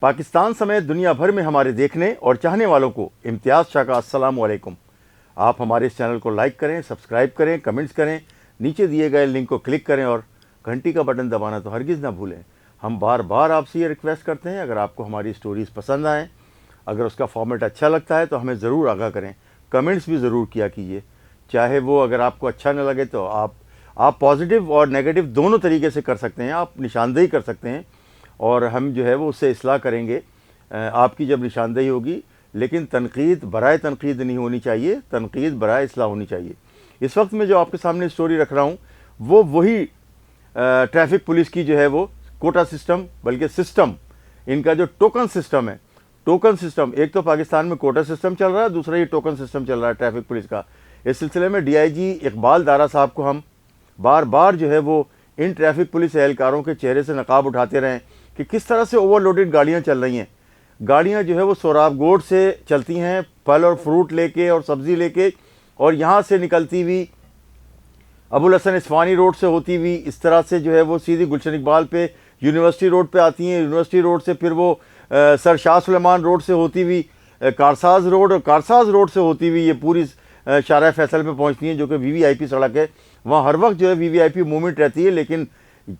पाकिस्तान समेत दुनिया भर में हमारे देखने और चाहने वालों को इम्तियाज़ शाह का अस्सलाम वालेकुम। आप हमारे इस चैनल को लाइक करें, सब्सक्राइब करें, कमेंट्स करें, नीचे दिए गए लिंक को क्लिक करें और घंटी का बटन दबाना तो हरगिज़ ना भूलें। हम बार बार आपसे ये रिक्वेस्ट करते हैं, अगर आपको हमारी स्टोरीज़ पसंद आएँ, अगर उसका फॉर्मेट अच्छा लगता है तो हमें ज़रूर आगाह करें, कमेंट्स भी ज़रूर किया कीजिए। चाहे वो अगर आपको अच्छा न लगे तो आप पॉजिटिव और नेगेटिव दोनों तरीके से कर सकते हैं, आप निशानदेही कर सकते हैं और हम जो है वो उससे इस्लाह करेंगे आपकी जब निशानदेही होगी। लेकिन तनकीद बराए तनकीद नहीं होनी चाहिए, तनकीद बराए इस्लाह होनी चाहिए। इस वक्त मैं जो आपके सामने स्टोरी रख रहा हूँ वो वही ट्रैफिक पुलिस की जो है वो कोटा सिस्टम, बल्कि सिस्टम, इनका जो टोकन सिस्टम है, टोकन सिस्टम, एक तो पाकिस्तान में कोटा सिस्टम चल रहा है, दूसरा ये टोकन सिस्टम चल रहा है ट्रैफिक पुलिस का। इस सिलसिले में डीआईजी इकबाल दारा साहब को हम बार बार जो है वो इन ट्रैफिक पुलिस एहलकारों के चेहरे से नकाब उठाते रहें कि किस तरह से ओवरलोडेड गाड़ियाँ चल रही हैं। गाड़ियाँ जो है वो सोराबगोड से चलती हैं, फल और फ्रूट लेके और सब्ज़ी लेके, और यहाँ से निकलती हुई अबुल हसन इस्फानी रोड से होती हुई इस तरह से जो है वो सीधी गुलशन इकबाल पे यूनिवर्सिटी रोड पे आती हैं। यूनिवर्सिटी रोड से फिर वो सर शाह सुलेमान रोड से होती हुई कारसाज रोड, और कारसाज रोड से होती हुई ये पूरी शारा फैसल में पहुँचती हैं, जो कि वीवीआईपी सड़क है। वहाँ हर वक्त जो है वीवीआईपी मूवमेंट रहती है, लेकिन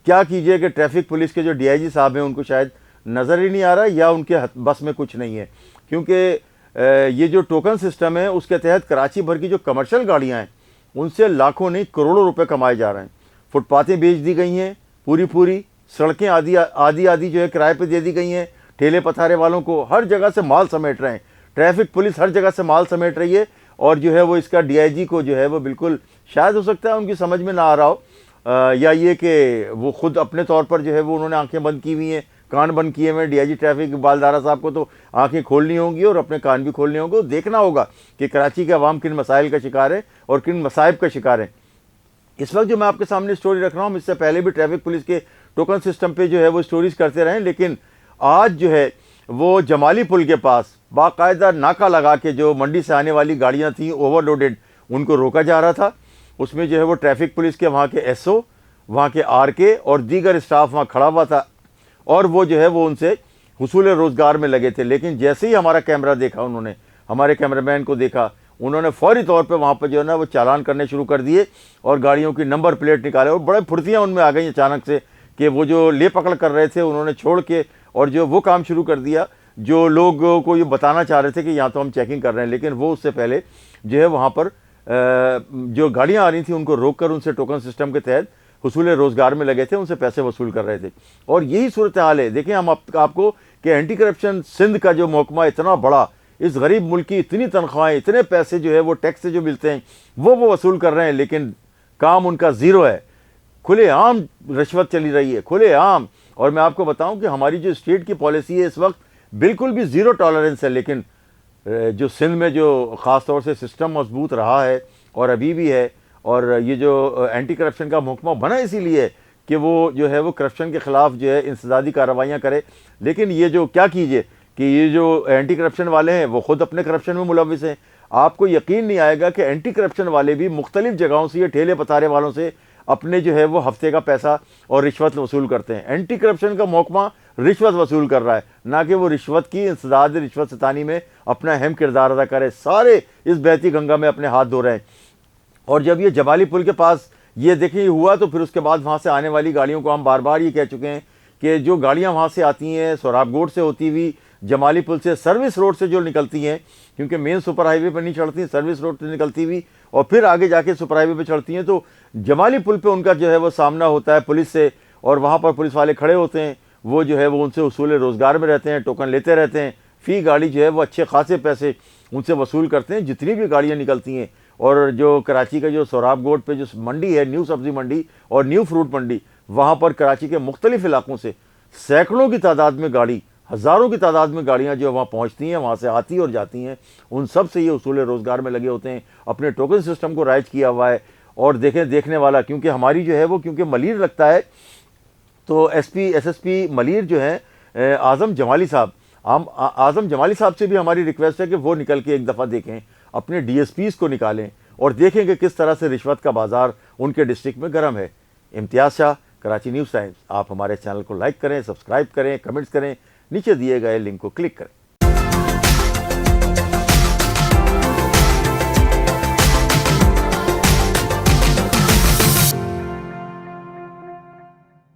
क्या कीजिए कि ट्रैफिक पुलिस के जो डीआईजी साहब हैं उनको शायद नज़र ही नहीं आ रहा या उनके बस में कुछ नहीं है। क्योंकि ये जो टोकन सिस्टम है उसके तहत कराची भर की जो कमर्शियल गाड़ियाँ हैं उनसे लाखों नहीं करोड़ों रुपए कमाए जा रहे हैं। फुटपाथें बेच दी गई हैं पूरी, सड़कें आधी जो है किराए पे दे दी गई हैं, ठेले पथारे वालों को हर जगह से माल समेट रहे हैं। ट्रैफिक पुलिस हर जगह से माल समेट रही है और जो है वो इसका डीआईजी को जो है वो बिल्कुल शायद हो सकता है उनकी समझ में ना आ रहा हो, या ये कि वो खुद अपने तौर पर जो है वो उन्होंने आंखें बंद की हुई हैं, कान बंद किए हुए। डीआईजी ट्रैफिक इकबाल दारा साहब को तो आंखें खोलनी होंगी और अपने कान भी खोलने होंगे, देखना होगा कि कराची के अवाम किन मसाइल का शिकार है और किन मसाइब का शिकार है। इस वक्त जो मैं आपके सामने स्टोरी रख रहा हूँ, इससे पहले भी ट्रैफिक पुलिस के टोकन सिस्टम पे जो है वो स्टोरीज करते रहे, लेकिन आज जो है वो जमाली पुल के पास बाकायदा नाका लगा के जो मंडी से आने वाली गाड़ियाँ थीं ओवरलोडेड, उनको रोका जा रहा था। उसमें जो है वो ट्रैफिक पुलिस के वहाँ के एसओ, वहाँ के आरके और दीगर स्टाफ वहाँ खड़ा हुआ था और वो जो है वो उनसे हुसूल रोज़गार में लगे थे। लेकिन जैसे ही हमारा कैमरा देखा, उन्होंने हमारे कैमरामैन को देखा, उन्होंने फौरी तौर पे वहाँ पर जो है ना वो चालान करने शुरू कर दिए और गाड़ियों की नंबर प्लेट निकाले और बड़े फुर्तियाँ उनमें आ गई अचानक से कि वो जो ले पकड़ कर रहे थे उन्होंने छोड़ के और जो वो काम शुरू कर दिया जो लोगों को ये बताना चाह रहे थे कि यहाँ तो हम चेकिंग कर रहे हैं, लेकिन वो उससे पहले जो है वहाँ पर जो गाड़ियाँ आ रही थी उनको रोक कर उनसे टोकन सिस्टम के तहत हुसूल रोज़गार में लगे थे, उनसे पैसे वसूल कर रहे थे। और यही सूरत हाल है। देखें हम आपको कि एंटी करप्शन सिंध का जो महकमा इतना बड़ा, इस गरीब मुल्क की इतनी तनख्वाहें, इतने पैसे जो है वो टैक्स से जो मिलते हैं वो वसूल कर रहे हैं, लेकिन काम उनका ज़ीरो है। खुलेआम रिश्वत चली रही है, खुलेआम। और मैं आपको बताऊं कि हमारी जो स्टेट की पॉलिसी है इस वक्त बिल्कुल भी ज़ीरो टॉलरेंस है, लेकिन जो सिंध में जो ख़ास तौर से सिस्टम मजबूत रहा है और अभी भी है, और ये जो एंटी करप्शन का महकमा बना इसीलिए कि वो जो है वो करप्शन के ख़िलाफ़ जो है इंसदादी कार्रवाइयाँ करे। लेकिन ये जो क्या कीजिए कि ये जो एंटी करप्शन वाले हैं वो ख़ुद अपने करप्शन में मुलविस हैं। आपको यकीन नहीं आएगा कि एंटी करप्शन वाले भी मुख्तलिफ जगहों से, ये ठेले पथारे वालों से अपने जो है वो हफ्ते का पैसा और रिश्वत वसूल करते हैं। एंटी करप्शन का महकमा रिश्वत वसूल कर रहा है, ना कि वो रिश्वत की इंसदाद रिश्वत सतानी में अपना अहम किरदार अदा करे। सारे इस बहती गंगा में अपने हाथ धो रहे हैं। और जब ये जमाली पुल के पास ये देखिए हुआ तो फिर उसके बाद वहाँ से आने वाली गाड़ियों को हम बार बार ये कह चुके हैं कि जो गाड़ियाँ वहाँ से आती हैं सोराबगोड से होती हुई जमाली पुल से, सर्विस रोड से जो निकलती हैं, क्योंकि मेन सुपर हाईवे पर नहीं चढ़ती, सर्विस रोड से निकलती हुई और फिर आगे जाके सुपर हाईवे पर चढ़ती हैं, तो जमाली पुल पे उनका जो है वो सामना होता है पुलिस से और वहाँ पर पुलिस वाले खड़े होते हैं। वो जो है वो उनसे उसूल रोज़गार में रहते हैं, टोकन लेते रहते हैं। फ़ी गाड़ी जो है वो अच्छे खासे पैसे उनसे वसूल करते हैं जितनी भी गाड़ियाँ निकलती हैं। और जो कराची का जो सोराबगोड पे जो मंडी है, न्यू सब्ज़ी मंडी और न्यू फ्रूट मंडी, वहाँ पर कराची के मुख्तलिफ इलाकों से सैकड़ों की तादाद में गाड़ी, हज़ारों की तादाद में गाड़ियाँ जो वहाँ पहुँचती हैं, वहाँ से आती और जाती हैं। उन सब से ये उसूल रोज़गार में लगे होते हैं, अपने टोकन सिस्टम को राइज किया हुआ है। और देखें देखने वाला, क्योंकि हमारी जो है वो क्योंकि मलीर लगता है, तो एसपी एसएसपी मलीर जो है आज़म जमाली साहब, आज़म जमाली साहब से भी हमारी रिक्वेस्ट है कि वो निकल के एक दफ़ा देखें, अपने डीएसपीज़ को निकालें और देखें कि किस तरह से रिश्वत का बाज़ार उनके डिस्ट्रिक्ट में गर्म है। इम्तियाज़ शाह, कराची न्यूज़ टाइम्स। आप हमारे चैनल को लाइक करें, सब्सक्राइब करें, कमेंट्स करें, नीचे दिए गए लिंक को क्लिक करें।